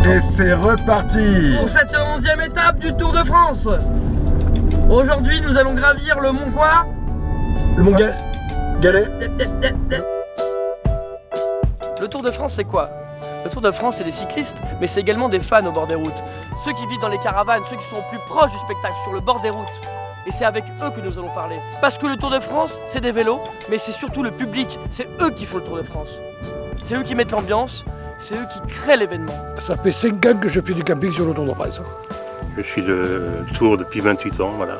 Et c'est reparti pour cette 11e étape du Tour de France. Aujourd'hui, nous allons gravir le mont quoi? Le mont Galet. Le Tour de France, c'est quoi? Le Tour de France, c'est des cyclistes, mais c'est également des fans au bord des routes. Ceux qui vivent dans les caravanes, ceux qui sont plus proches du spectacle, sur le bord des routes. Et c'est avec eux que nous allons parler. Parce que le Tour de France, c'est des vélos, mais c'est surtout le public. C'est eux qui font le Tour de France. C'est eux qui mettent l'ambiance, c'est eux qui créent l'événement. Ça fait 5 ans que je fais du camping sur le Tour de France. Je suis le Tour depuis 28 ans, voilà.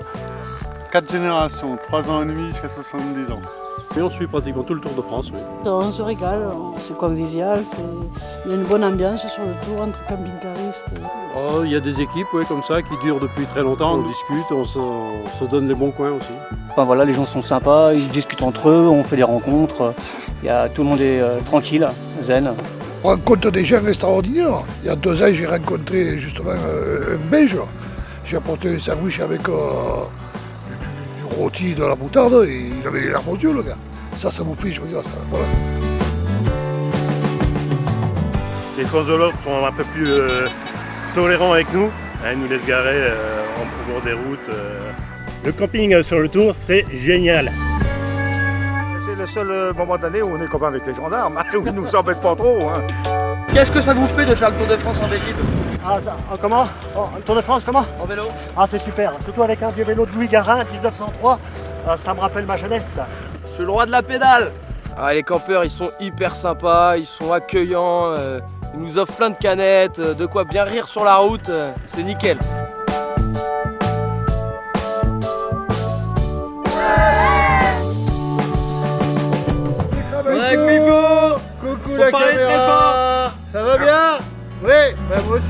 4 générations, 3 ans et demi jusqu'à 70 ans. Et on suit pratiquement tout le Tour de France, oui. On se régale, c'est convivial, il y a une bonne ambiance sur le Tour entre camping-caristes. Oh, il y a des équipes comme ça qui durent depuis très longtemps, on discute, on se donne les bons coins aussi. Enfin, voilà, les gens sont sympas, ils discutent entre eux, on fait des rencontres, tout le monde est tranquille, zen. On rencontre des gens extraordinaires. Il y a 2 ans, j'ai rencontré justement un Belge. J'ai apporté un sandwich avec du rôti, de la moutarde, et il avait les larmes aux yeux, le gars. Ça vous plaît, je veux dire, ça, voilà. Les forces de l'ordre sont un peu plus tolérants avec nous. Ils nous laissent garer au bord des routes. Le camping sur le Tour, c'est génial. C'est le seul moment d'année où on est copains avec les gendarmes, où ils nous embêtent pas trop. Hein. Qu'est-ce que ça vous fait de faire le Tour de France en Belgique? Comment le Tour de France, comment? En vélo? Ah, c'est super, surtout avec un vieux vélo de Louis Garin, 1903, ça me rappelle ma jeunesse. Je suis le roi de la pédale. Ah, les campeurs, ils sont hyper sympas, ils sont accueillants, ils nous offrent plein de canettes, de quoi bien rire sur la route, c'est nickel. Ouais, Pipo. Coucou la caméra. Ça va bien? Oui, bah moi aussi.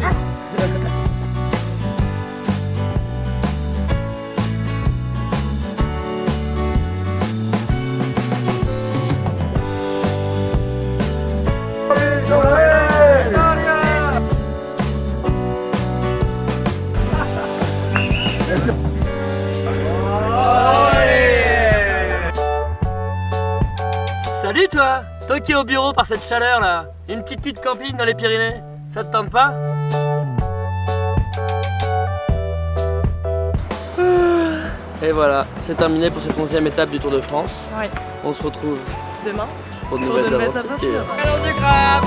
Salut toi! Toi qui es au bureau par cette chaleur là, une petite nuit de camping dans les Pyrénées, ça te tente pas? Et voilà, c'est terminé pour cette 11e étape du Tour de France. Ouais. On se retrouve Demain pour de nouvelles aventures. Allons du grave.